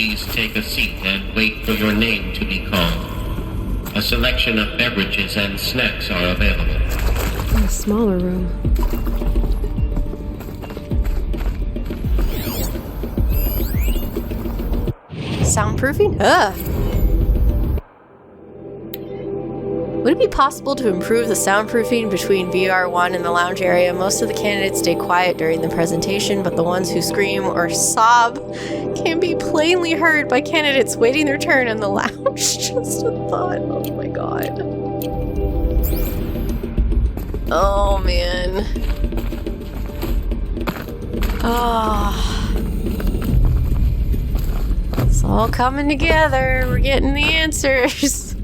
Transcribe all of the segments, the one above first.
Please take a seat and wait for your name to be called. A selection of beverages and snacks are available. In a smaller room. Soundproofing? Ugh. Would it be possible to improve the soundproofing between VR1 and the lounge area? Most of the candidates stay quiet during the presentation, but the ones who scream or sob can be plainly heard by candidates waiting their turn in the lounge. Just a thought. Oh my god. Oh man. Oh. It's all coming together. We're getting the answers.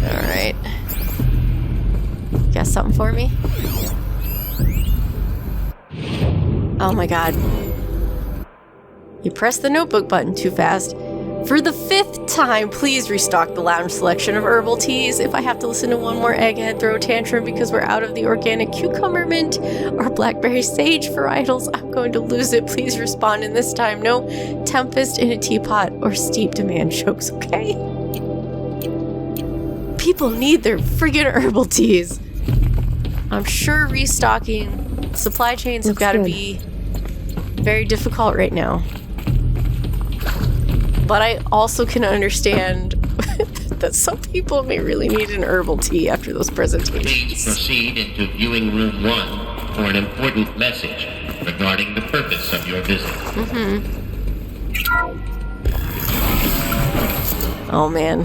Alright. Got something for me? Oh my god. You pressed the notebook button too fast. For the 5th time, please restock the lounge selection of herbal teas. If I have to listen to one more egghead throw a tantrum because we're out of the organic cucumber mint or blackberry sage varietals, I'm going to lose it. Please respond in this time. No tempest in a teapot or steep demand chokes, okay? People need their friggin' herbal teas. I'm sure restocking supply chains have got to be very difficult right now. But I also can understand that some people may really need an herbal tea after those presentations. Please proceed into viewing room 1 for an important message regarding the purpose of your visit. Oh man.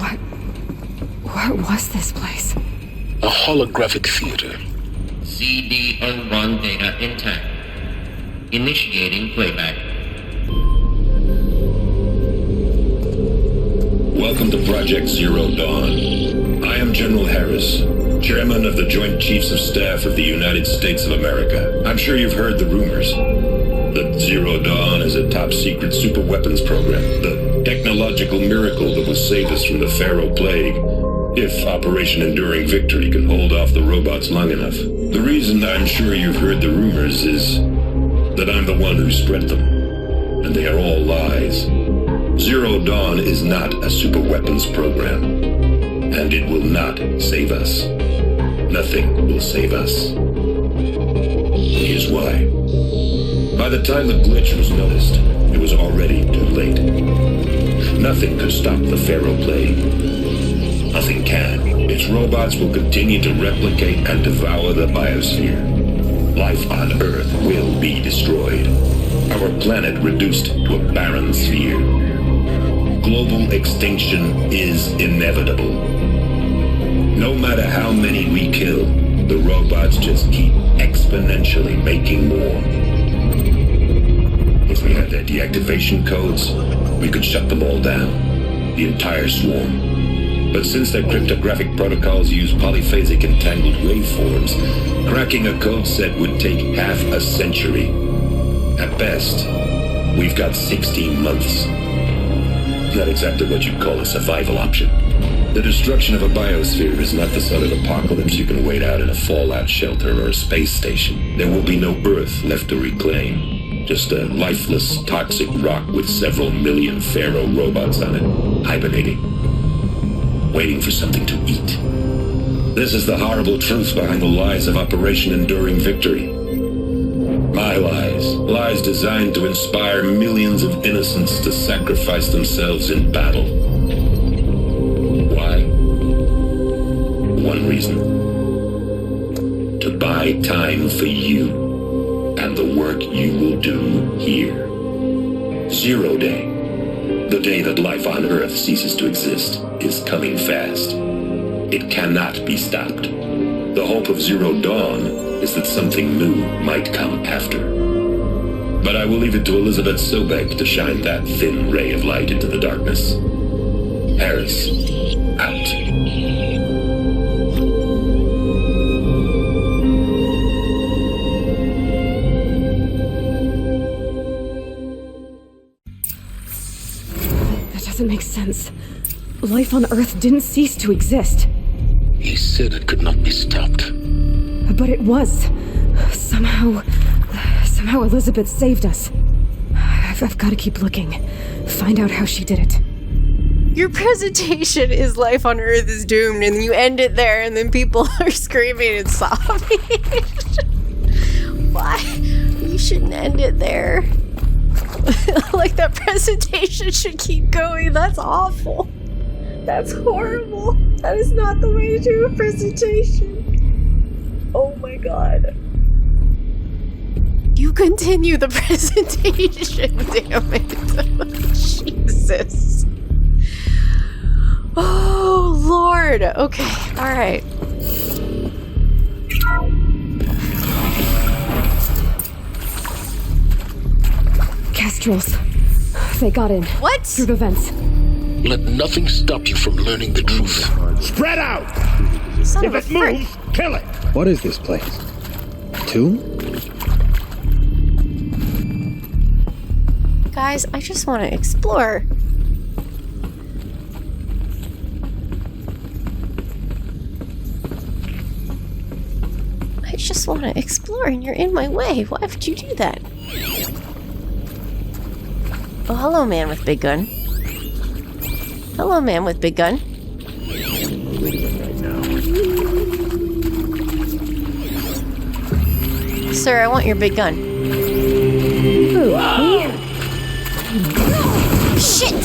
What was this place? A holographic theater. CD01 data intact. Initiating playback. Welcome to Project Zero Dawn. I am General Harris, Chairman of the Joint Chiefs of Staff of the United States of America. I'm sure you've heard the rumors. That Zero Dawn is a top-secret superweapons program, the technological miracle that will save us from the Pharaoh Plague, if Operation Enduring Victory can hold off the robots long enough. The reason I'm sure you've heard the rumors is that I'm the one who spread them, and they are all lies. Zero Dawn is not a superweapons program, and it will not save us. Nothing will save us. Here's why. By the time the glitch was noticed, it was already too late. Nothing could stop the Pharaoh Plague. Nothing can. Its robots will continue to replicate and devour the biosphere. Life on Earth will be destroyed. Our planet reduced to a barren sphere. Global extinction is inevitable. No matter how many we kill, the robots just keep exponentially making more. If we had their deactivation codes, we could shut them all down, the entire swarm. But since their cryptographic protocols use polyphasic entangled waveforms, cracking a code set would take half a century. At best, we've got 16 months. Not exactly what you'd call a survival option. The destruction of a biosphere is not the sort of apocalypse you can wait out in a fallout shelter or a space station. There will be no Earth left to reclaim. Just a lifeless, toxic rock with several million Pharaoh robots on it, hibernating, waiting for something to eat. This is the horrible truth behind the lies of Operation Enduring Victory. My lies. Lies designed to inspire millions of innocents to sacrifice themselves in battle. Why? One reason. To buy time for you and the work you will do here. Zero Day. The day that life on Earth ceases to exist is coming fast. It cannot be stopped. The hope of Zero Dawn is that something new might come after. But I will leave it to Elizabeth Sobek to shine that thin ray of light into the darkness. Harris, out. That doesn't make sense. Life on Earth didn't cease to exist. He said it could not be stopped. But it was. Somehow Elizabeth saved us. I've got to keep looking. Find out how she did it. Your presentation is life on Earth is doomed, and you end it there, and then people are screaming and sobbing. Why? You shouldn't end it there. Like, that presentation should keep going. That's awful. That's horrible. That is not the way to do a presentation. Oh my god. You continue the presentation, damn it. Jesus. Oh, Lord. Okay, alright. Kestrels. They got in. What? Through the vents. Let nothing stop you from learning the truth. Spread out! Son If of a it moves, frick. kill it! What is this place? Tomb? Guys, I just want to explore. I just want to explore, and you're in my way. Why would you do that? Oh, hello, man with big gun. Hello, man with big gun. Sir, I want your big gun. Shit!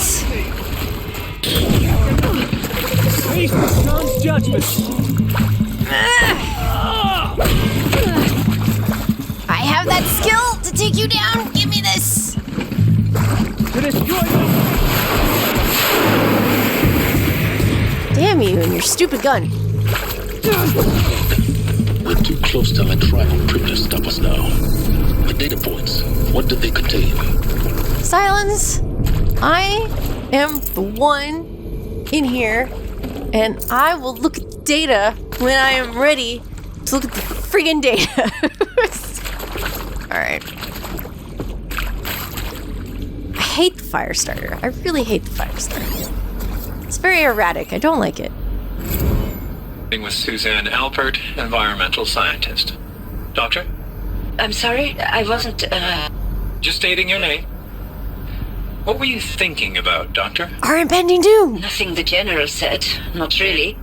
Strong's judgment. I have that skill to take you down. Give me this. To destroy them. Damn you and your stupid gun. We're too close to our tribal privilege to stop us now. The data points, what do they contain? Silence. I am the one in here, and I will look at the data when I am ready to look at the friggin' data. Alright. I hate the fire starter. I really hate the fire starter. It's very erratic. I don't like it. With Suzanne Alpert, environmental scientist. Doctor? I'm sorry, I wasn't, Just stating your name. What were you thinking about, Doctor? Our impending doom! nothing the General said. Not really.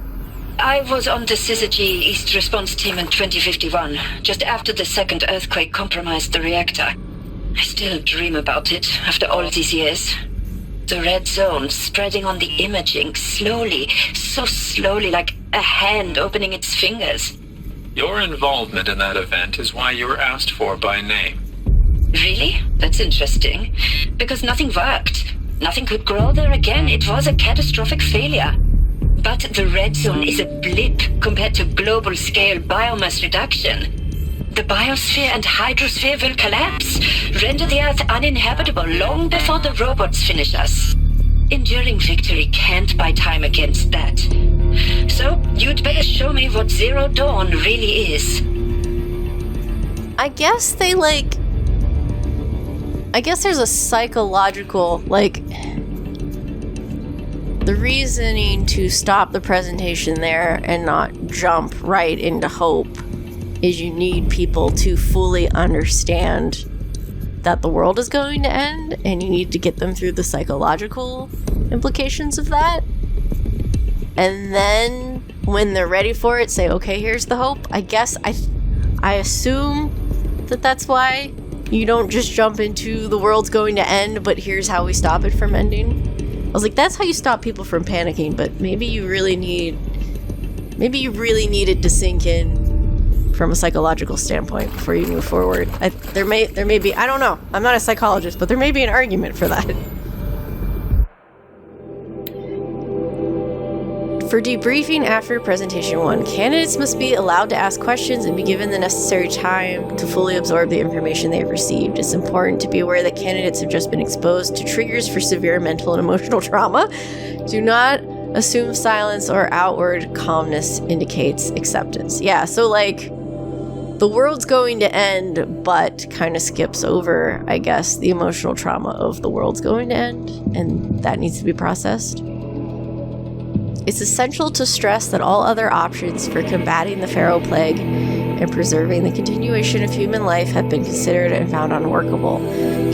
I was on the Syzygy East Response Team in 2051, just after the second earthquake compromised the reactor. I still dream about it, after all these years. The red zone spreading on the imaging, slowly, so slowly, like a hand opening its fingers. Your involvement in that event is why you were asked for by name. Really? That's interesting. Because nothing worked. Nothing could grow there again. It was a catastrophic failure. But the red zone is a blip compared to global-scale biomass reduction. The biosphere and hydrosphere will collapse, render the Earth uninhabitable long before the robots finish us. Enduring victory can't buy time against that. So, you'd better show me what Zero Dawn really is. I guess they, like... I guess there's a psychological, like... The reasoning to stop the presentation there and not jump right into hope is you need people to fully understand that the world is going to end, and you need to get them through the psychological implications of that. And then, when they're ready for it, say, okay, here's the hope. I guess I assume that that's why you don't just jump into the world's going to end, but here's how we stop it from ending. I was like, that's how you stop people from panicking, but maybe you really need it to sink in from a psychological standpoint before you move forward. There may be, I don't know, I'm not a psychologist, but there may be an argument for that. For debriefing after presentation 1, candidates must be allowed to ask questions and be given the necessary time to fully absorb the information they have received. It's important to be aware that candidates have just been exposed to triggers for severe mental and emotional trauma. Do not assume silence or outward calmness indicates acceptance. Yeah, so like, the world's going to end, but kind of skips over, I guess, the emotional trauma of the world's going to end, and that needs to be processed. It's essential to stress that all other options for combating the Pharaoh Plague and preserving the continuation of human life have been considered and found unworkable.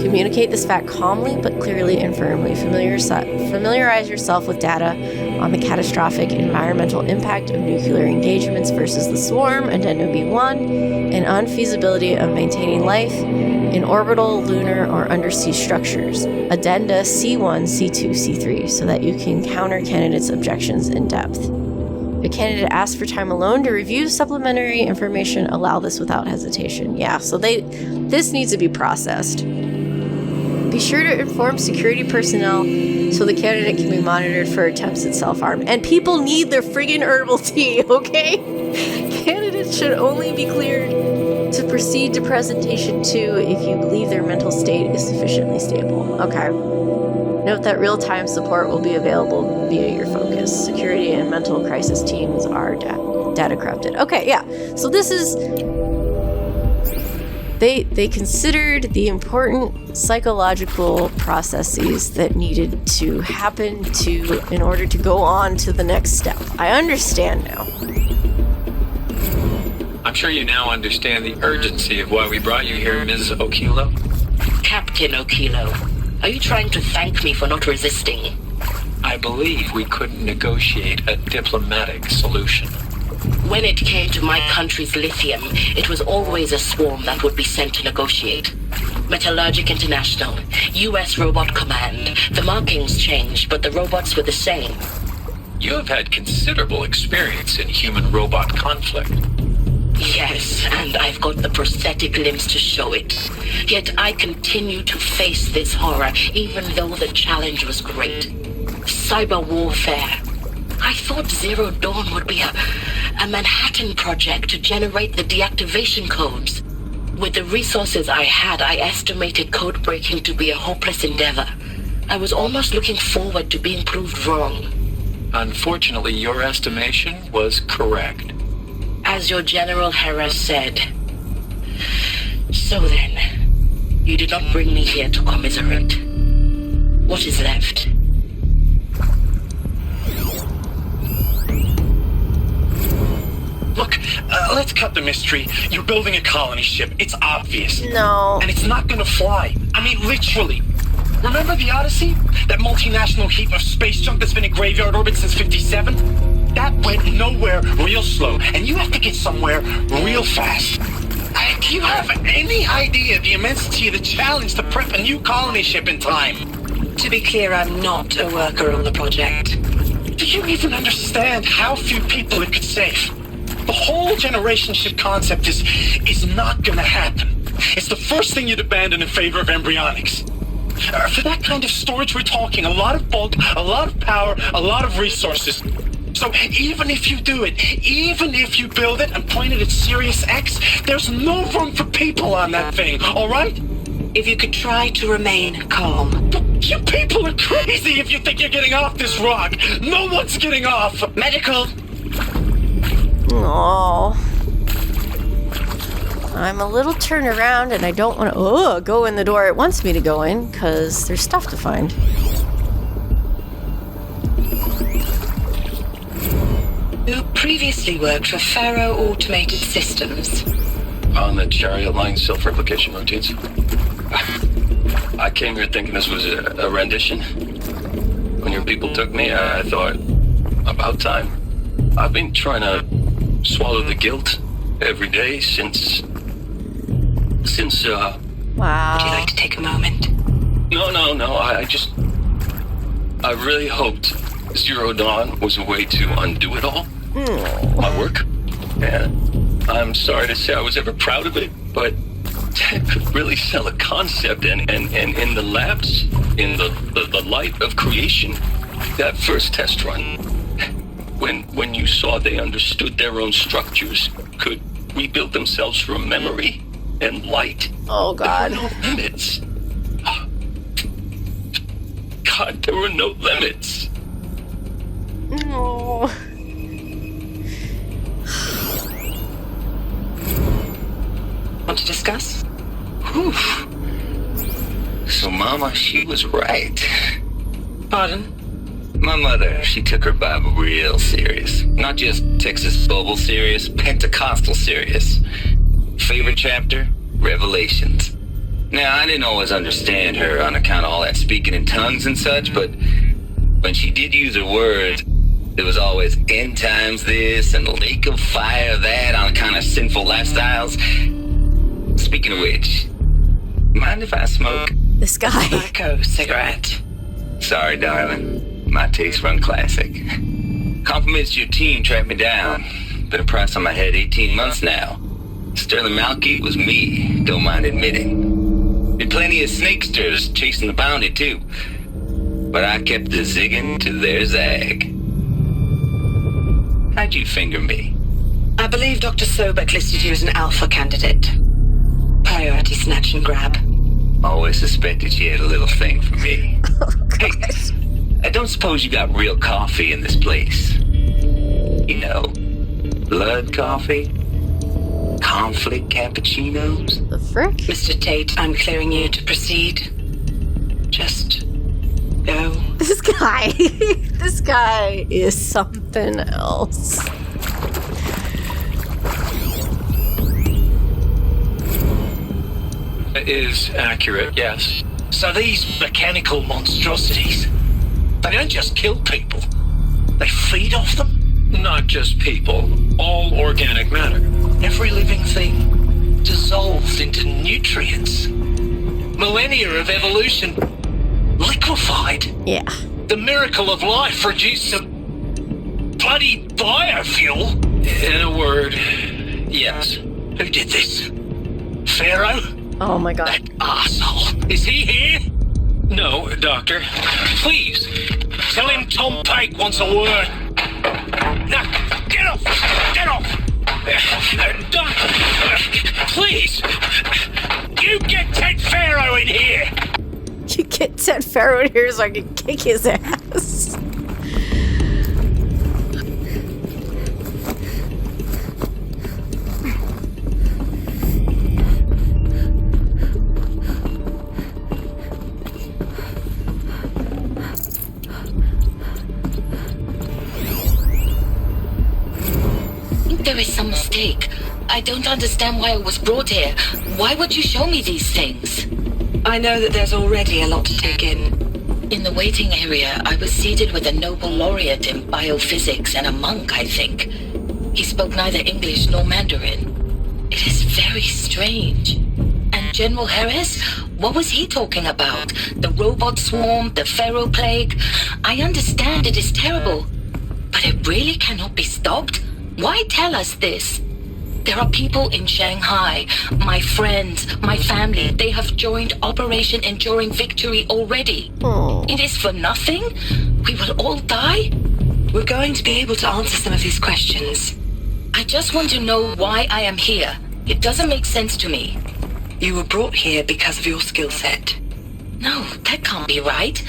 Communicate this fact calmly but clearly and firmly. Familiarize yourself with data on the catastrophic environmental impact of nuclear engagements versus the swarm, Addendum B1, and unfeasibility of maintaining life in orbital, lunar, or undersea structures, Addenda C1, C2, C3, so that you can counter candidates' objections in depth. If a candidate asks for time alone to review supplementary information, allow this without hesitation. Yeah, so this needs to be processed. Be sure to inform security personnel so the candidate can be monitored for attempts at self-harm. And people need their friggin' herbal tea, okay? Candidates should only be cleared to proceed to presentation 2 if you believe their mental state is sufficiently stable. Okay. Note that real-time support will be available via your focus. Security and mental crisis teams are data corrupted. Okay, yeah. So this is... They considered the important psychological processes that needed to happen in order to go on to the next step. I understand now. I'm sure you now understand the urgency of why we brought you here, Ms. Okilo. Captain Okilo, are you trying to thank me for not resisting? I believe we couldn't negotiate a diplomatic solution. When it came to my country's lithium, it was always a swarm that would be sent to negotiate. Metallurgic International, U.S. Robot Command. The markings changed, but the robots were the same. You have had considerable experience in human-robot conflict. Yes, and I've got the prosthetic limbs to show it. Yet I continue to face this horror, even though the challenge was great. Cyber warfare. I thought Zero Dawn would be a Manhattan project to generate the deactivation codes. With the resources I had, I estimated code breaking to be a hopeless endeavor. I was almost looking forward to being proved wrong. Unfortunately, your estimation was correct. As your General Hera said. So then, you did not bring me here to commiserate. What is left? Look, let's cut the mystery. You're building a colony ship. It's obvious. No. And it's not gonna fly. I mean, literally. Remember the Odyssey? That multinational heap of space junk that's been in graveyard orbit since 57? That went nowhere real slow, and you have to get somewhere real fast. Do you have any idea the immensity of the challenge to prep a new colony ship in time? To be clear, I'm not a worker on the project. Do you even understand how few people it could save? The whole generation ship concept is not gonna happen. It's the first thing you'd abandon in favor of embryonics. For that kind of storage, we're talking a lot of bulk, a lot of power, a lot of resources. So even if you do it, even if you build it and point it at Sirius X, there's no room for people on that thing, alright? If you could try to remain calm. You people are crazy if you think you're getting off this rock. No one's getting off. Medical. Aww. I'm a little turned around and I don't want to go in the door it wants me to go in because there's stuff to find. You previously worked for Faro Automated Systems. On the chariot line self-replication routines. I came here thinking this was a rendition. When your people took me, I thought, about time. I've been trying to swallow the guilt every day since Wow. Would you like to take a moment? No, I really hoped Zero Dawn was a way to undo it all. My work. And I'm sorry to say I was ever proud of it, but I could really sell a concept and in the labs, in the light of creation, that first test run, when you saw they understood their own structures, could rebuild themselves from memory and light. Oh, God. There were no limits. God, there were no limits. No. Want to discuss? Whew. So Mama, she was right. Pardon? My mother, she took her Bible real serious. Not just Texas Bible serious, Pentecostal serious. Favorite chapter? Revelations. Now, I didn't always understand her on account of all that speaking in tongues and such, but when she did use her words, there was always end times this and lake of fire that on account of sinful lifestyles. Speaking of which, mind if I smoke? This guy. Tobacco cigarette. Sorry, darling. My taste run classic. Compliments to your team tracked me down. Been a price on my head 18 months now. Sterling Malky was me, don't mind admitting. Did plenty of snakesters chasing the bounty, too. But I kept the zigging to their zag. How'd you finger me? I believe Dr. Sobek listed you as an alpha candidate. Priority snatch and grab. Always suspected she had a little thing for me. Hey, I don't suppose you got real coffee in this place. You know, blood coffee? Conflict cappuccinos? The frick? Mr. Tate, I'm clearing you to proceed. Just go. This guy. This guy is something else. It is accurate, yes. So these mechanical monstrosities, they don't just kill people. They feed off them. Not just people, all organic matter. Every living thing dissolved into nutrients. Millennia of evolution liquefied. Yeah. The miracle of life reduced to bloody biofuel. In a word, yes. Who did this? Pharaoh? Oh my god. That asshole. Is he here? No, Doctor. Please, tell him Tom Pake wants a word. Now, get off! Get off! Doc, please! You get Ted Pharaoh in here! You get Ted Pharaoh in here so I can kick his ass. There is some mistake. I don't understand why I was brought here. Why would you show me these things? I know that there's already a lot to take in. In the waiting area, I was seated with a Nobel laureate in biophysics and a monk, I think. He spoke neither English nor Mandarin. It is very strange. And General Harris? What was he talking about? The robot swarm, the Pharaoh plague? I understand it is terrible. But it really cannot be stopped? Why tell us this? There are people in Shanghai, my friends, my family. They have joined Operation Enduring Victory already. Oh. It is for nothing? We will all die? We're going to be able to answer some of these questions. I just want to know why I am here. It doesn't make sense to me. You were brought here because of your skill set. No, that can't be right.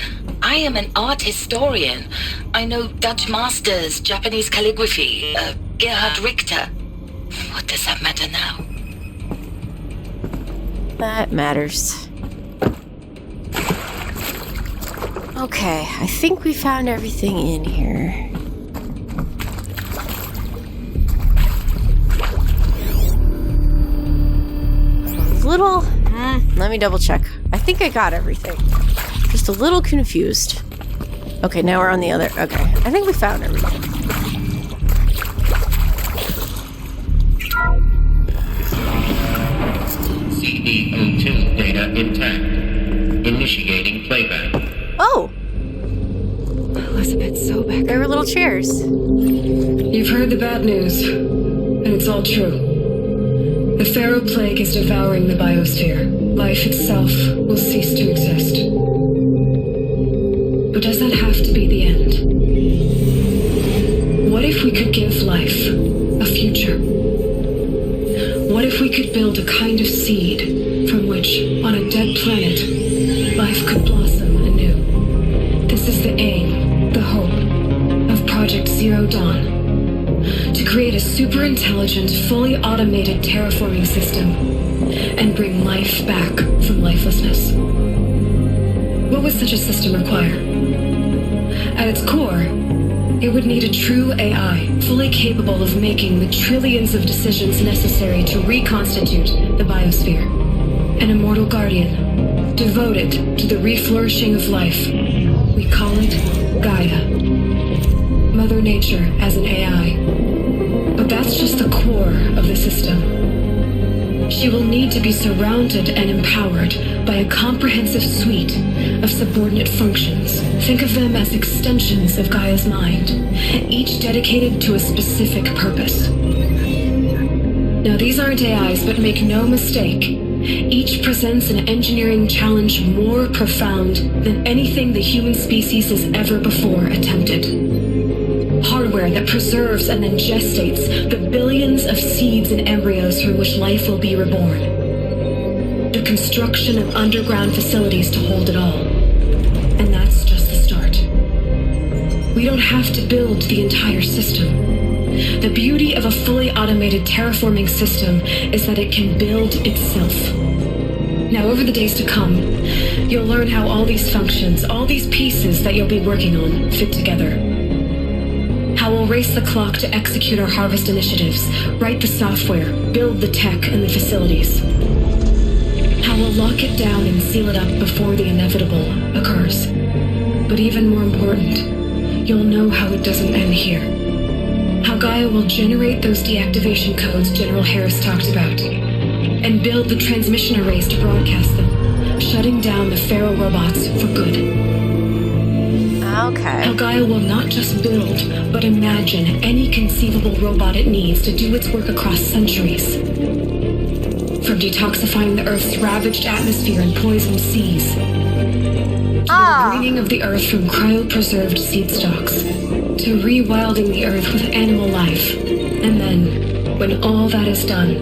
I am an art historian. I know Dutch masters, Japanese calligraphy, Gerhard Richter. What does that matter now? That matters. Okay, I think we found everything in here. Let me double check. I think I got everything. Just a little confused. Okay, now we're on the other. Okay, I think we found everything. CD02 data intact. Initiating playback. Oh! Elizabeth Sobek. There were little chairs. You've heard the bad news, and it's all true. The Pharaoh plague is devouring the biosphere. Life itself will cease to exist. But does that have to be the end? What if we could give life a future? What if we could build a kind of seed from which, on a dead planet, life could blossom anew? This is the aim, the hope, of Project Zero Dawn. To create a super intelligent, fully automated terraforming system and bring life back from lifelessness. What would such a system require? At its core, it would need a true AI, fully capable of making the trillions of decisions necessary to reconstitute the biosphere. An immortal guardian, devoted to the reflourishing of life. We call it Gaia. Mother Nature as an AI. But that's just the core of the system. She will need to be surrounded and empowered by a comprehensive suite of subordinate functions. Think of them as extensions of Gaia's mind, each dedicated to a specific purpose. Now, these aren't AIs, but make no mistake, each presents an engineering challenge more profound than anything the human species has ever before attempted. Hardware that preserves and then gestates the billions of seeds and embryos through which life will be reborn. The construction of underground facilities to hold it all. And that's just the start. We don't have to build the entire system. The beauty of a fully automated terraforming system is that it can build itself. Now, over the days to come, you'll learn how all these functions, all these pieces that you'll be working on, fit together. How we'll race the clock to execute our harvest initiatives, write the software, build the tech and the facilities. How we'll lock it down and seal it up before the inevitable occurs. But even more important, you'll know how it doesn't end here. How Gaia will generate those deactivation codes General Harris talked about, and build the transmission arrays to broadcast them, shutting down the feral robots for good. Okay. How Gaia will not just build, but imagine any conceivable robot it needs to do its work across centuries. From detoxifying the Earth's ravaged atmosphere and poisoned seas, to the greening of the Earth from cryopreserved seed stocks, to rewilding the Earth with animal life. And then, when all that is done,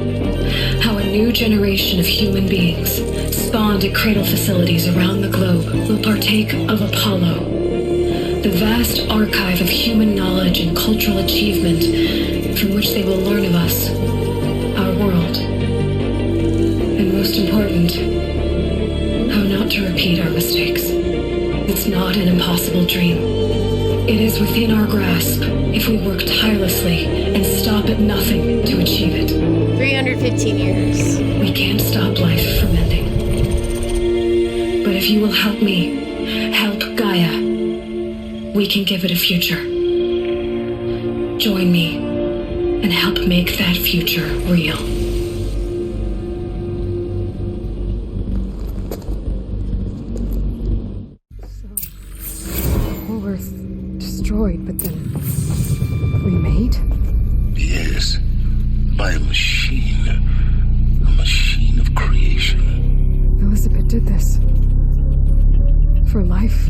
how a new generation of human beings, spawned at cradle facilities around the globe, will partake of Apollo, the vast archive of human knowledge and cultural achievement from which they will learn of us, our world. And most important, how not to repeat our mistakes. It's not an impossible dream. It is within our grasp if we work tirelessly and stop at nothing to achieve it. 315 years. We can't stop life from ending. But if you will help me, help Gaia, we can give it a future. Join me and help make that future real. Whole Earth destroyed, but then remade? Yes, by a machine. A machine of creation. Elizabeth did this. For life.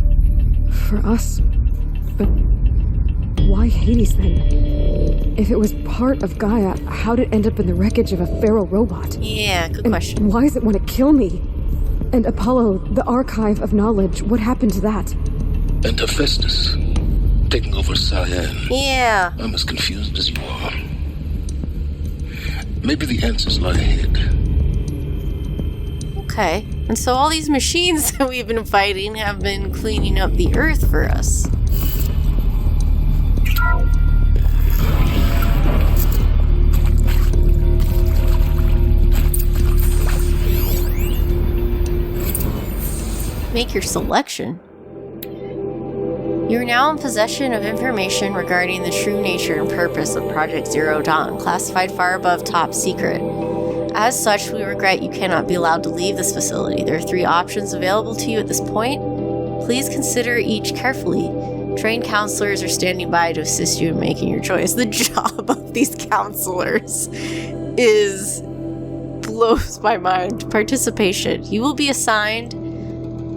For us. But why Hades then? If it was part of Gaia, how did it end up in the wreckage of a feral robot? Yeah, good And question. why does it want to kill me? And Apollo, the archive of knowledge, what happened to that? And Hephaestus, taking over Cyan. Yeah. I'm as confused as you are. Maybe the answers lie ahead. Okay. And so all these machines that we've been fighting have been cleaning up the Earth for us. Make your selection. You are now in possession of information regarding the true nature and purpose of Project Zero Dawn, classified far above top secret. As such, we regret you cannot be allowed to leave this facility. There are 3 options available to you at this point. Please consider each carefully. Trained counselors are standing by to assist you in making your choice. The job of these counselors blows my mind. Participation. You will be assigned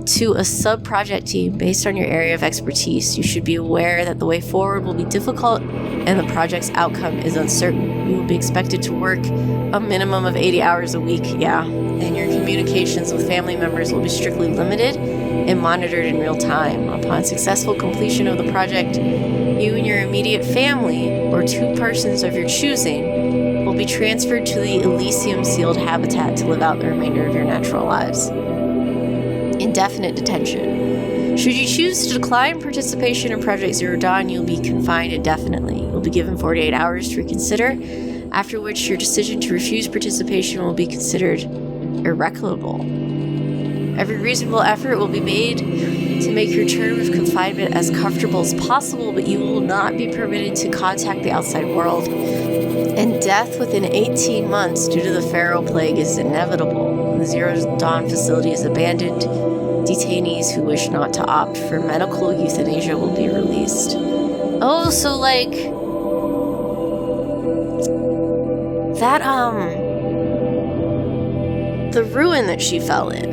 to a sub-project team based on your area of expertise. You should be aware that the way forward will be difficult and the project's outcome is uncertain. You will be expected to work a minimum of 80 hours a week, and your communications with family members will be strictly limited and monitored in real time. Upon successful completion of the project, you and your immediate family, or 2 persons of your choosing, will be transferred to the Elysium sealed habitat to live out the remainder of your natural lives. Indefinite detention. Should you choose to decline participation in Project Zero Dawn, you'll be confined indefinitely. You'll be given 48 hours to reconsider, after which your decision to refuse participation will be considered irrevocable. Every reasonable effort will be made to make your term of confinement as comfortable as possible, but you will not be permitted to contact the outside world. And death within 18 months due to the Pharaoh Plague is inevitable. The Zero Dawn facility is abandoned. Detainees who wish not to opt for medical euthanasia will be released. Oh, so like... that, the ruin that she fell in.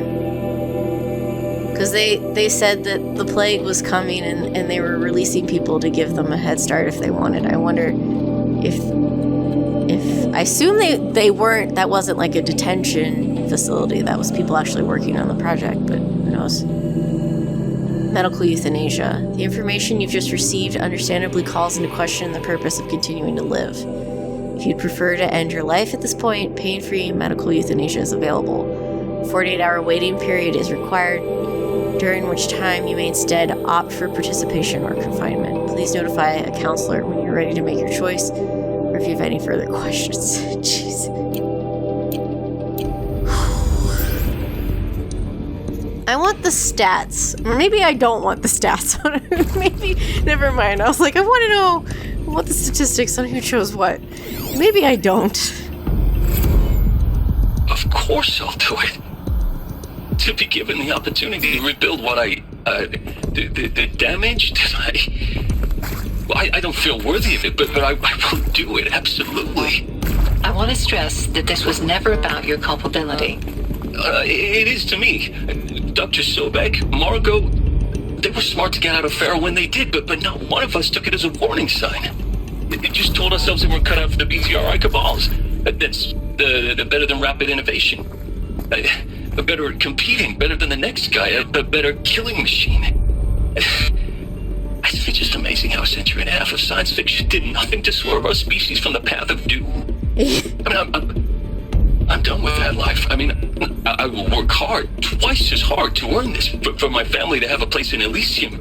Because they said that the plague was coming and they were releasing people to give them a head start if they wanted. I wonder if I assume they weren't, that wasn't like a detention facility. That was people actually working on the project, but who knows. Medical euthanasia. The information you've just received understandably calls into question the purpose of continuing to live. If you'd prefer to end your life at this point, pain-free medical euthanasia is available. A 48-hour waiting period is required, during which time you may instead opt for participation or confinement. Please notify a counselor when you're ready to make your choice, or if you have any further questions. Jeez. I want the stats. Or maybe I don't want the stats. Maybe, never mind. I was like, I want to know what the statistics on who chose what. Maybe I don't. Of course I'll do it. To be given the opportunity to rebuild what the damage that I don't feel worthy of it, but I will do it, absolutely. I want to stress that this was never about your culpability. It is to me. Dr. Sobek, Margot, they were smart to get out of Pharaoh when they did, but not one of us took it as a warning sign. They just told ourselves that we're cut out for the BTRI cabals. That's better than rapid innovation. Better at competing, better than the next guy, a better killing machine. It's just amazing how a century and a half of science fiction did nothing to swerve our species from the path of doom. I'm done with that life. I mean, I will work hard, twice as hard to earn this, for my family to have a place in Elysium.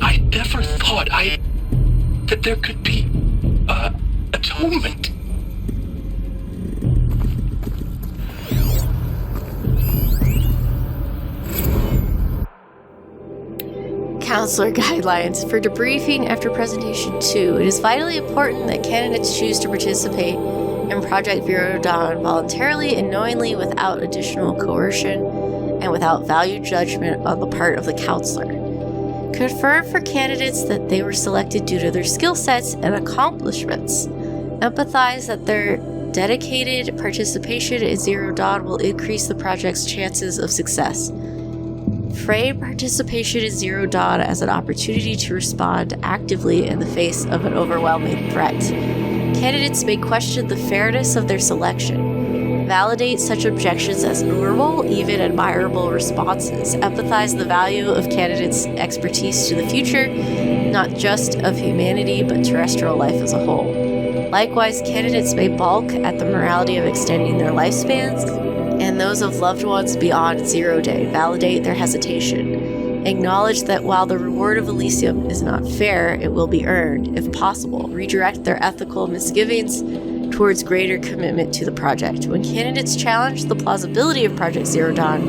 I never thought that there could be atonement. Counselor guidelines. For debriefing after presentation 2, it is vitally important that candidates choose to participate in Project Zero Dawn voluntarily and knowingly without additional coercion and without valued judgment on the part of the counselor. Confirm for candidates that they were selected due to their skill sets and accomplishments. Empathize that their dedicated participation in Zero Dawn will increase the project's chances of success. Frame participation in Zero Dawn as an opportunity to respond actively in the face of an overwhelming threat. Candidates may question the fairness of their selection. Validate such objections as normal, even admirable responses. Empathize the value of candidates' expertise to the future, not just of humanity, but terrestrial life as a whole. Likewise, candidates may balk at the morality of extending their lifespans and those of loved ones beyond 0 day. Validate their hesitation. Acknowledge that while the reward of Elysium is not fair, it will be earned, if possible. Redirect their ethical misgivings towards greater commitment to the project. When candidates challenge the plausibility of Project Zero Dawn,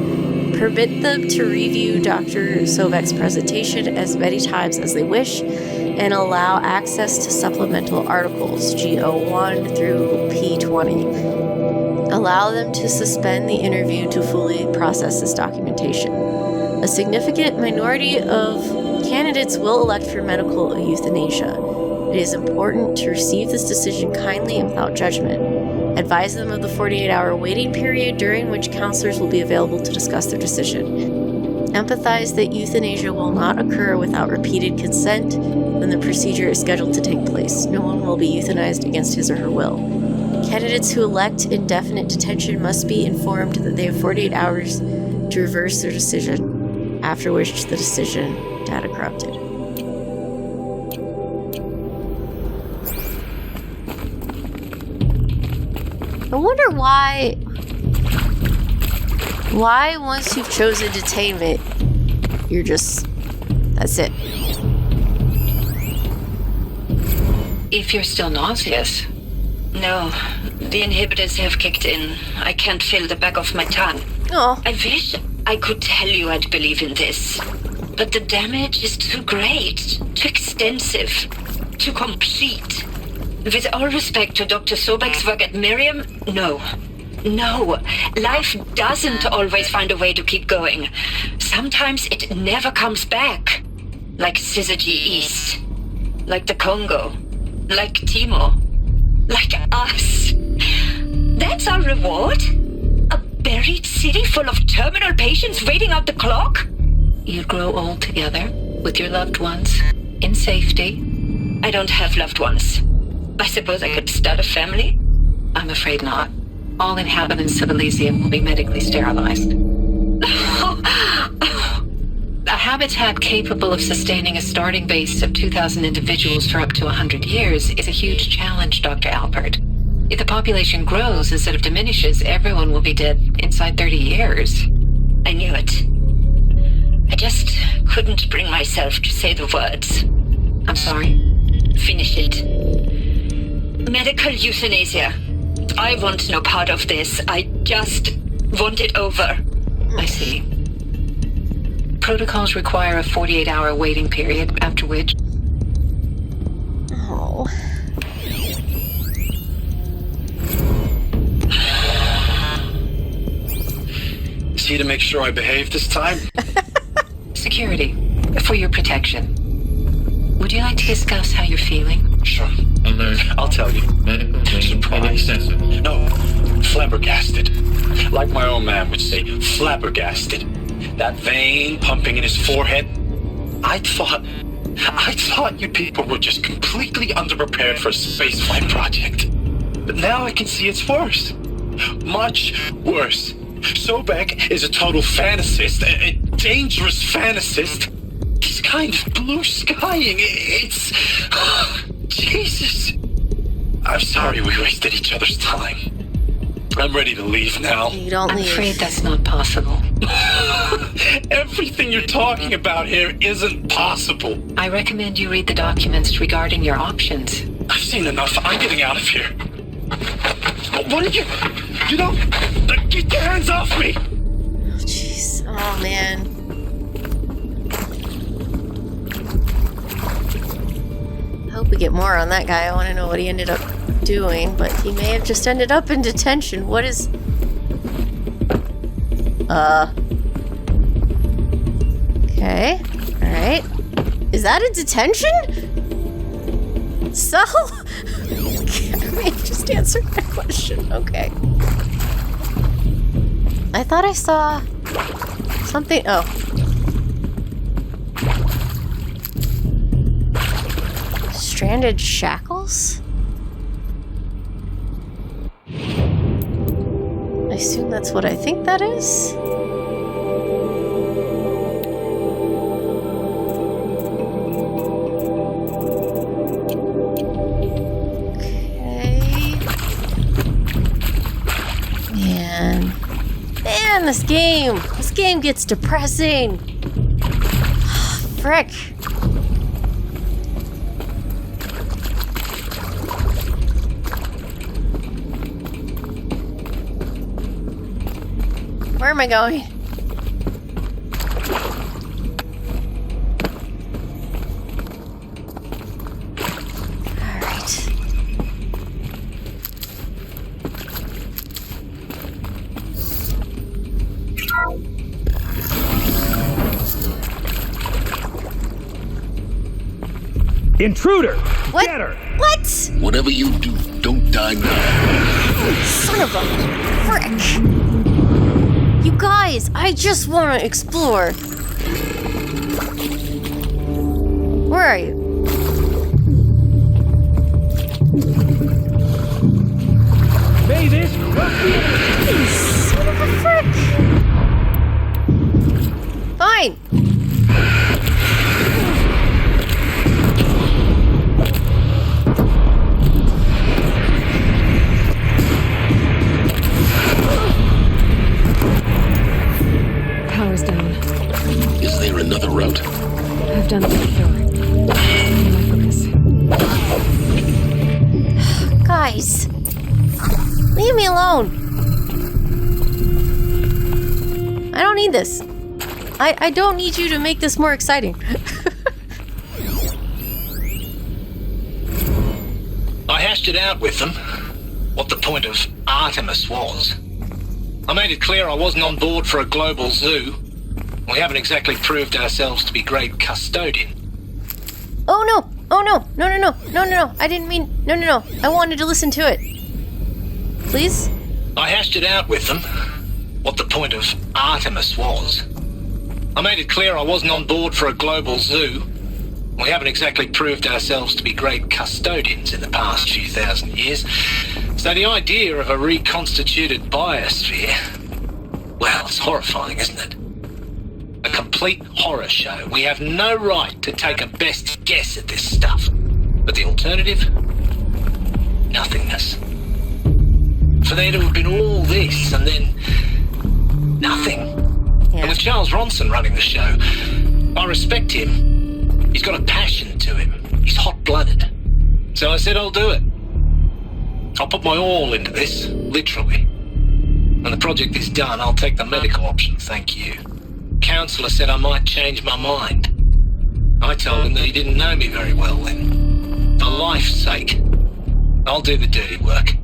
permit them to review Dr. Sobek's presentation as many times as they wish, and allow access to supplemental articles, G01 through P20. Allow them to suspend the interview to fully process this documentation. A significant minority of candidates will elect for medical euthanasia. It is important to receive this decision kindly and without judgment. Advise them of the 48-hour waiting period during which counselors will be available to discuss their decision. Empathize that euthanasia will not occur without repeated consent when the procedure is scheduled to take place. No one will be euthanized against his or her will. Candidates who elect indefinite detention must be informed that they have 48 hours to reverse their decision, after which the decision data corrupted. I wonder why once you've chosen detainment, You're just... That's it. If you're still nauseous. No, the inhibitors have kicked in. I can't feel the back of my tongue. Oh. I wish I could tell you I'd believe in this. But the damage is too great, too extensive, too complete. With all respect to Dr. Sobek's work at Miriam, no. No, life doesn't always find a way to keep going. Sometimes it never comes back. Like Syzygy East. Like the Congo. Like Timo. Like us. That's our reward? A buried city full of terminal patients waiting out the clock? You'd grow old together, with your loved ones, in safety. I don't have loved ones. I suppose I could start a family? I'm afraid not. All inhabitants of Elysium will be medically sterilized. A habitat capable of sustaining a starting base of 2,000 individuals for up to 100 years is a huge challenge, Dr. Alpert. If the population grows instead of diminishes, everyone will be dead inside 30 years. I knew it. I just couldn't bring myself to say the words. I'm sorry? Finish it. Medical euthanasia. I want no part of this. I just want it over. I see. Protocols require a 48-hour waiting period, after which... Oh. Is he to make sure I behave this time? Security. For your protection. Would you like to discuss how you're feeling? Sure. Alert. I'll tell you. Medical wing inaccessible. No, flabbergasted. Like my old man would say, flabbergasted. That vein pumping in his forehead. I thought you people were just completely underprepared for a spaceflight project. But now I can see it's worse. Much worse. Sobek is a total fantasist, a dangerous fantasist. He's kind of blue skying. It's... Jesus. I'm sorry we wasted each other's time. I'm ready to leave now. You don't I'm leave. afraid that's not possible. Everything you're talking about here isn't possible. I recommend you read the documents regarding your options. I've seen enough. I'm getting out of here. What are you... You don't... Get your hands off me! Jeez. Oh, man. I hope we get more on that guy. I want to know what he ended up doing, but he may have just ended up in detention. What is... Okay. Alright. Is that a detention? So? I may have just answered that question. Okay. I thought I saw something. Oh. Stranded shackles? I assume that's what I think that is. Man, this game gets depressing. Frick. Where am I going? Intruder! What? Get her! What? Whatever you do, don't die now. Son of a frick! You guys, I just want to explore. Where are you? May this crush you! Son of a frick! Fine. Is there an another route? I've done it before. Like this. Guys, leave me alone. I don't need this. I don't need you to make this more exciting. I hashed it out with them, what the point of Artemis was. I made it clear I wasn't on board for a global zoo. We haven't exactly proved ourselves to be great custodian. Oh no! Oh no! No, no, no! No, no, no! I didn't mean... No, no, no! I wanted to listen to it. Please? I hashed it out with them, what the point of Artemis was. I made it clear I wasn't on board for a global zoo. We haven't exactly proved ourselves to be great custodians in the past few thousand years. So the idea of a reconstituted biosphere, well, it's horrifying, isn't it? A complete horror show. We have no right to take a best guess at this stuff. But the alternative? Nothingness. For there to have been all this and then nothing. Yeah. And with Charles Ronson running the show, I respect him. He's got a passion to him. He's hot-blooded. So I said I'll do it. I'll put my all into this, literally. When the project is done, I'll take the medical option, thank you. Counselor said I might change my mind. I told him that he didn't know me very well then. For life's sake, I'll do the dirty work.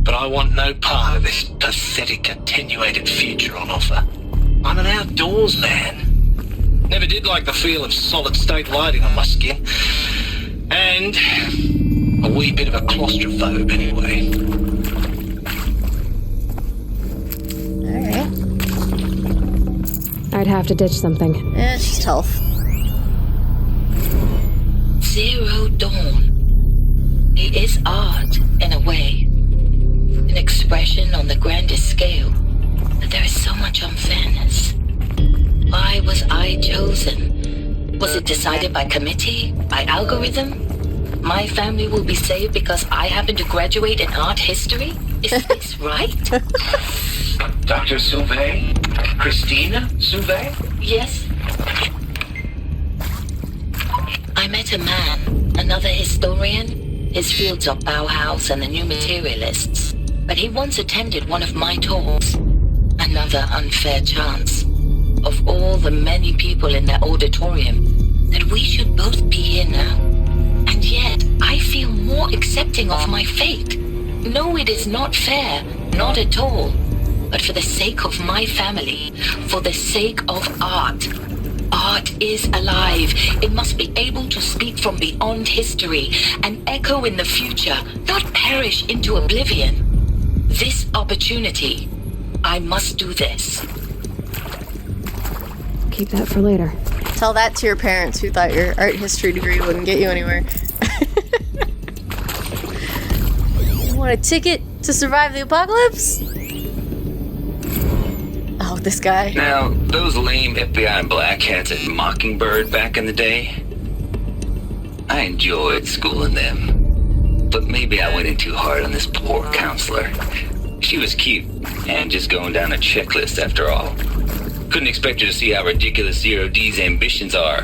But I want no part of this pathetic, attenuated future on offer. I'm an outdoors man. Never did like the feel of solid-state lighting on my skin. And a wee bit of a claustrophobe, anyway. Alright. I'd have to ditch something. Yeah, it's just health. Zero Dawn. It is art, in a way. An expression on the grandest scale. But there is so much unfairness. Why was I chosen? Was it decided by committee? By algorithm? My family will be saved because I happen to graduate in art history? Is this right? Dr. Sauvé? Christina Sauvé? Yes. I met a man, another historian. His fields are Bauhaus and the New Materialists. But he once attended one of my talks. Another unfair chance. Of all the many people in that auditorium, that we should both be here now. And yet, I feel more accepting of my fate. No, it is not fair, not at all. But for the sake of my family, for the sake of art. Art is alive. It must be able to speak from beyond history and echo in the future, not perish into oblivion. This opportunity, I must do this. Keep that for later. Tell that to your parents who thought your art history degree wouldn't get you anywhere. You want a ticket to survive the apocalypse? Oh, this guy. Now, those lame FBI black hats at Mockingbird back in the day, I enjoyed schooling them. But maybe I went in too hard on this poor counselor. She was cute, and just going down a checklist after all. Couldn't expect her to see how ridiculous Zero D's ambitions are.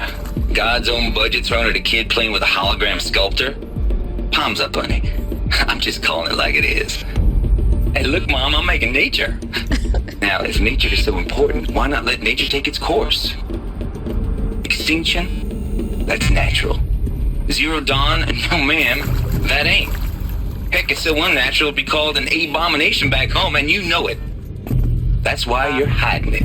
God's own budget thrown at a kid playing with a hologram sculptor? Palms up, honey. I'm just calling it like it is. Hey, look, Mom, I'm making nature. Now, if nature is so important, why not let nature take its course? Extinction? That's natural. Zero Dawn? No, ma'am, that ain't. Heck, it's so unnatural it'd be called an abomination back home, and you know it. That's why you're hiding it.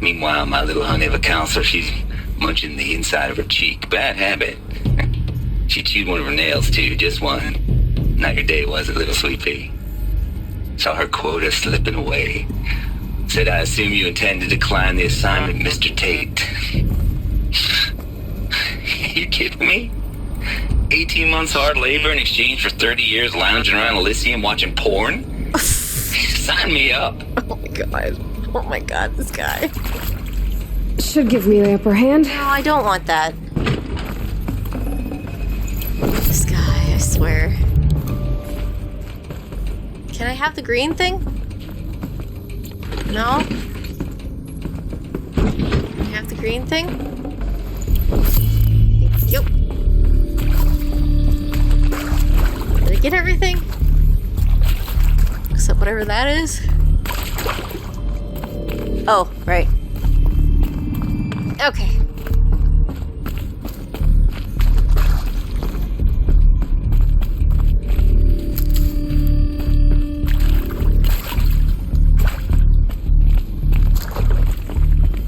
Meanwhile, my little honey of a counselor, she's munching the inside of her cheek. Bad habit. She chewed one of her nails, too, just one. Not your day, was it, little sweet pea? Saw her quota slipping away. Said, I assume you intend to decline the assignment, Mr. Tate. You kidding me? 18 months hard labor in exchange for 30 years lounging around Elysium watching porn? Sign me up. Oh my god. Oh my god, this guy. Should give me the upper hand. No, I don't want that. This guy, I swear. Can I have the green thing? No? Can I have the green thing? Yep. Did I get everything? Except whatever that is? Oh, right. Okay.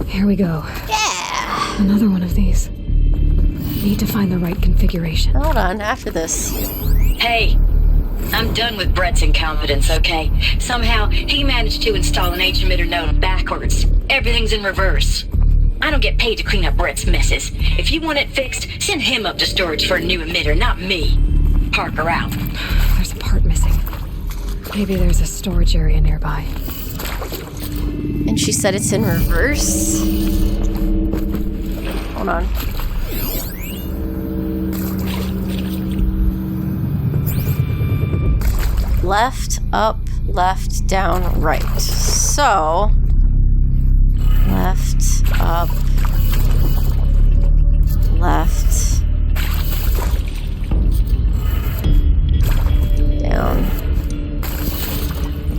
Here we go. Yeah! Another one of these. Need to find the right configuration. Hold on, after this. Hey, I'm done with Brett's incompetence, okay? Somehow, he managed to install an H-emitter node backwards. Everything's in reverse. I don't get paid to clean up Brett's messes. If you want it fixed, send him up to storage for a new emitter, not me. Parker out. There's a part missing. Maybe there's a storage area nearby. And she said it's in reverse? Hold on. Left, up, left, down, right. So, left, up, left, down,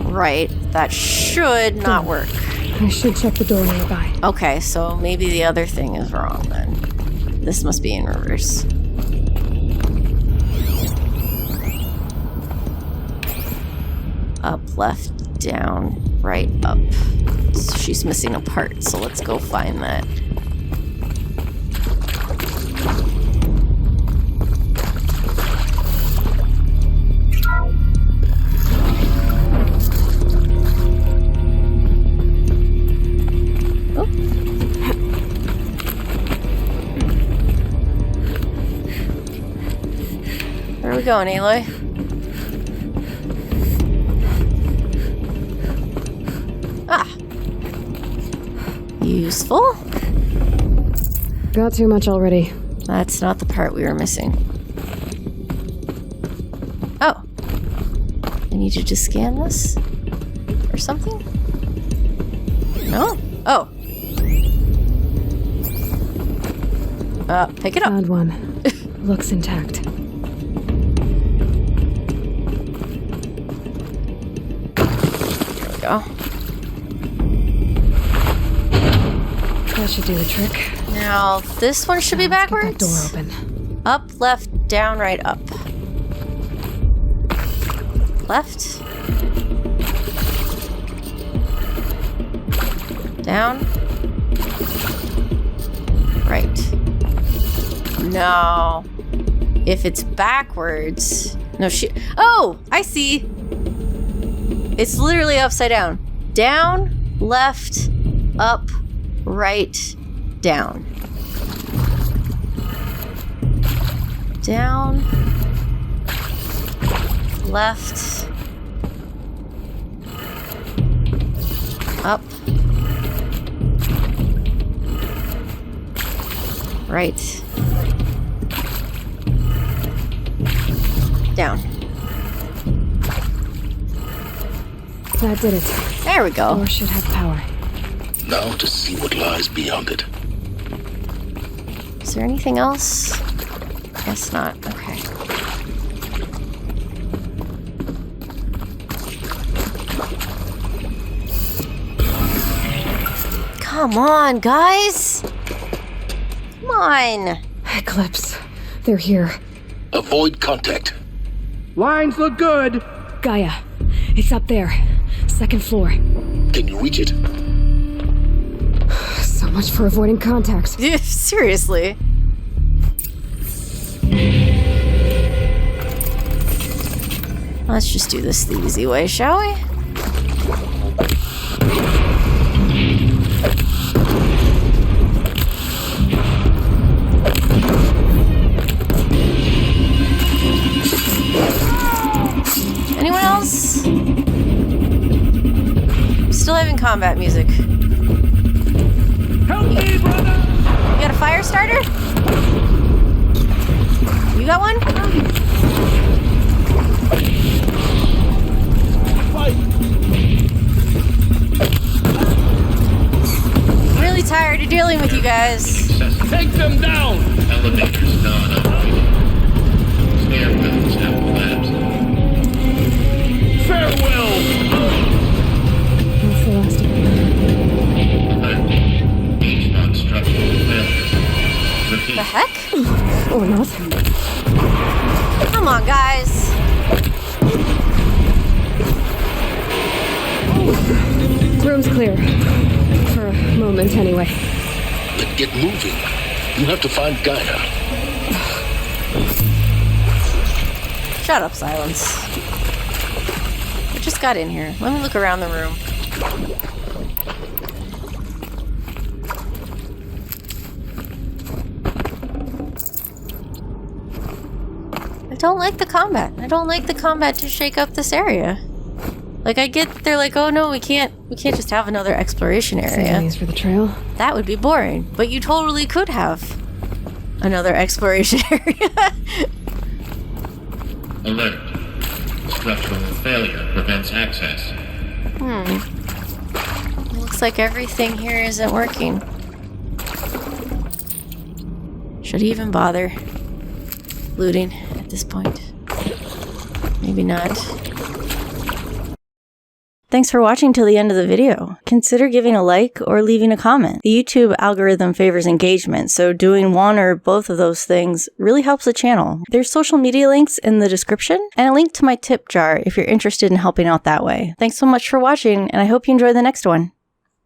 right. That should not work. I should check the door nearby. Okay, so maybe the other thing is wrong then. This must be in reverse. Up, left, down, right, up. So she's missing a part, so let's go find that. Where are we going, Aloy? Ah. Useful? Got too much already. That's not the part we were missing. Oh. I need you to scan this? Or something? No? Oh. Pick it up. Found one. Looks intact. Go. That should do the trick. Now, this one should be Let's backwards. get that door open. Up, left, down, right, up. Left. Down. Right. No. If it's backwards... No, Oh! I see! It's literally upside down. Down, left, up, right, down. Down, left, up, right, down. That did it. There we go. Door should have power. Now to see what lies beyond it. Is there anything else? Guess not. Okay. Come on, guys! Come on! Eclipse. They're here. Avoid contact. Lines look good. Gaia. It's up there. Second floor. Can you reach it? So much for avoiding contact. Yeah, seriously. Let's just do this the easy way, shall we? Anyone else? Still having combat music. Help me, brother! You got a fire starter? You got one? Really tired of dealing dealing with you guys. Take them down! Elevators non-operating. Stairwells have collapsed. Farewell! That's the last of it. Alert. HVAC structural failure. Repeat. The heck? Or not. Come on, guys. Room's clear. For a moment, anyway. But get moving. You have to find Gaia. Shut up, Silence. We just got in here. Let me look around the room. I don't like the combat. I don't like the combat to shake up this area. Like, I get they're like, oh no, we can't just have another exploration area. Savings for the trail. That would be boring. But you totally could have another exploration area. Alert. Structural failure prevents access. Looks like everything here isn't working. Should he even bother looting at this point? Maybe not. Thanks for watching till the end of the video. Consider giving a like or leaving a comment. The YouTube algorithm favors engagement, so doing one or both of those things really helps the channel. There's social media links in the description and a link to my tip jar if you're interested in helping out that way. Thanks so much for watching, and I hope you enjoy the next one.